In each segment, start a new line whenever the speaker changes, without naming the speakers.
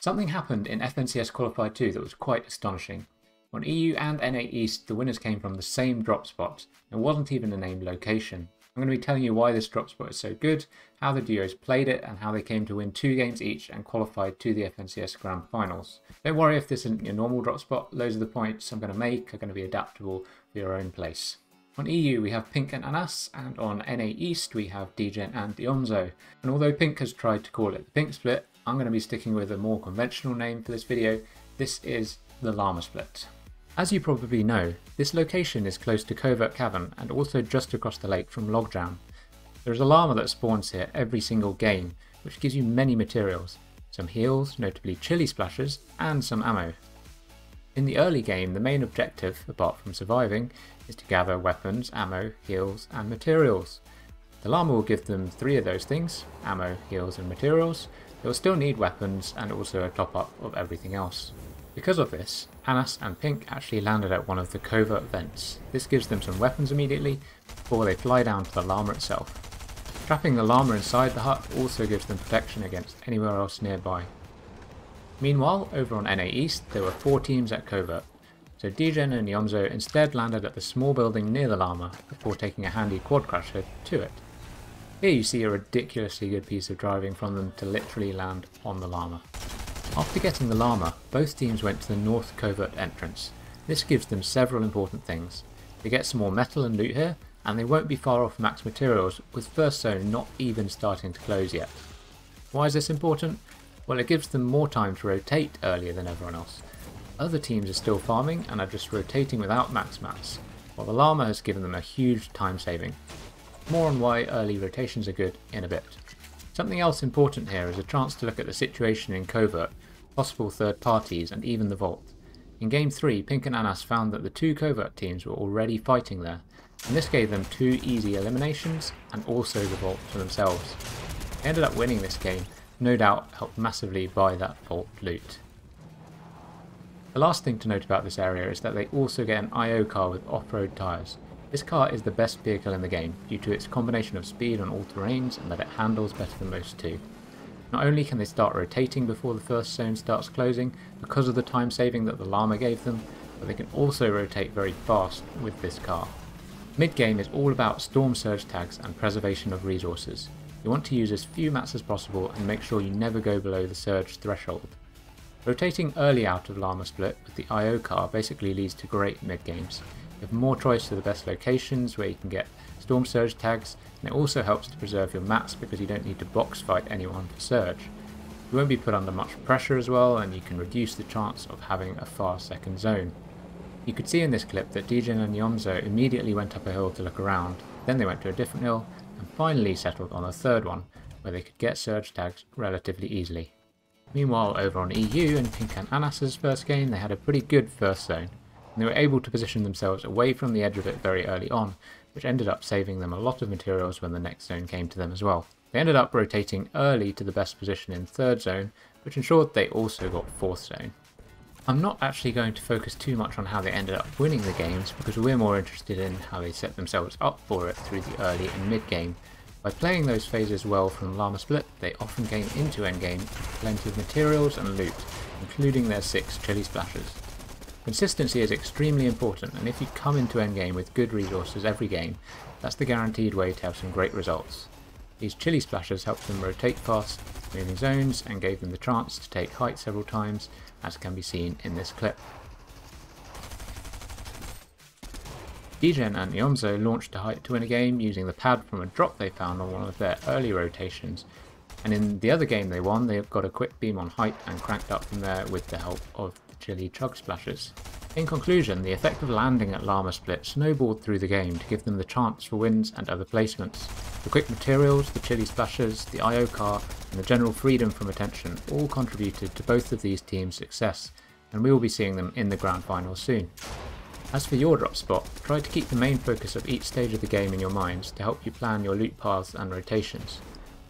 Something happened in FNCS Qualified 2 that was quite astonishing. On EU and NA East, the winners came from the same drop spot. It wasn't even a named location. I'm going to be telling you why this drop spot is so good, how the duos played it, and how they came to win 2 games each and qualified to the FNCS Grand Finals. Don't worry if this isn't your normal drop spot, loads of the points I'm going to make are going to be adaptable for your own place. On EU we have Pink and Anas, and on NA East we have Degen and Dionzo. And although Pink has tried to call it the Pink Split, I'm going to be sticking with a more conventional name for this video. This is the Llama Split. As you probably know, this location is close to Covert Cavern and also just across the lake from Logjam. There is a llama that spawns here every single game, which gives you many materials, some heals, notably chili splashes, and some ammo. In the early game, the main objective, apart from surviving, is to gather weapons, ammo, heals, and materials. The llama will give them 3 of those things, ammo, heals, and materials. They will still need weapons and also a top up of everything else. Because of this, Anas and Pink actually landed at one of the covert vents. This gives them some weapons immediately before they fly down to the llama itself. Trapping the llama inside the hut also gives them protection against anywhere else nearby. Meanwhile, over on NA East there were 4 teams at covert, so Degen and Yomzo instead landed at the small building near the llama before taking a handy quad crasher to it. Here you see a ridiculously good piece of driving from them to literally land on the llama. After getting the llama, both teams went to the north covert entrance. This gives them several important things. They get some more metal and loot here, and they won't be far off max materials, with first zone not even starting to close yet. Why is this important? Well, it gives them more time to rotate earlier than everyone else. Other teams are still farming and are just rotating without max mats, while the llama has given them a huge time saving. More on why early rotations are good in a bit. Something else important here is a chance to look at the situation in covert, possible third parties, and even the vault. In game 3, Pink and Anas found that the 2 covert teams were already fighting there, and this gave them 2 easy eliminations and also the vault for themselves. They ended up winning this game, no doubt helped massively by that vault loot. The last thing to note about this area is that they also get an IO car with off-road tyres. This car is the best vehicle in the game due to its combination of speed on all terrains and that it handles better than most too. Not only can they start rotating before the first zone starts closing because of the time saving that the llama gave them, but they can also rotate very fast with this car. Mid-game is all about storm surge tags and preservation of resources. You want to use as few mats as possible and make sure you never go below the surge threshold. Rotating early out of Llama Split with the IO car basically leads to great mid-games. You have more choice to the best locations where you can get storm surge tags, and it also helps to preserve your mats because you don't need to box fight anyone for surge. You won't be put under much pressure as well, and you can reduce the chance of having a fast second zone. You could see in this clip that Degen and Yomzo immediately went up a hill to look around, then they went to a different hill, and finally settled on a third one, where they could get surge tags relatively easily. Meanwhile, over on EU and Pink and Anas's first game, they had a pretty good first zone, and they were able to position themselves away from the edge of it very early on, which ended up saving them a lot of materials when the next zone came to them as well. They ended up rotating early to the best position in third zone, which ensured they also got fourth zone. I'm not actually going to focus too much on how they ended up winning the games, because we're more interested in how they set themselves up for it through the early and mid game. By playing those phases well from Llama Split, they often came into endgame with plenty of materials and loot, including their 6 chili splashes. Consistency is extremely important, and if you come into endgame with good resources every game, that's the guaranteed way to have some great results. These chili splashes helped them rotate fast, moving zones, and gave them the chance to take height several times, as can be seen in this clip. Degen and Yomzo launched a height to win a game using the pad from a drop they found on one of their early rotations, and in the other game they won, they got a quick beam on height and cranked up from there with the help of chili chug splashes. In conclusion, the effect of landing at Llama Split snowballed through the game to give them the chance for wins and other placements. The quick materials, the chili splashes, the IO car, and the general freedom from attention all contributed to both of these teams' success, and we will be seeing them in the grand finals soon. As for your drop spot, try to keep the main focus of each stage of the game in your minds to help you plan your loot paths and rotations.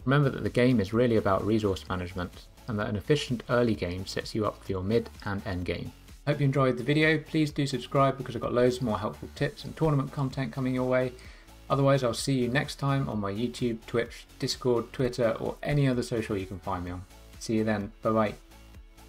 Remember that the game is really about resource management, and that an efficient early game sets you up for your mid and end game. Hope you enjoyed the video. Please do subscribe because I've got loads more helpful tips and tournament content coming your way. Otherwise, I'll see you next time on my YouTube, Twitch, Discord, Twitter, or any other social you can find me on. See you then. Bye bye.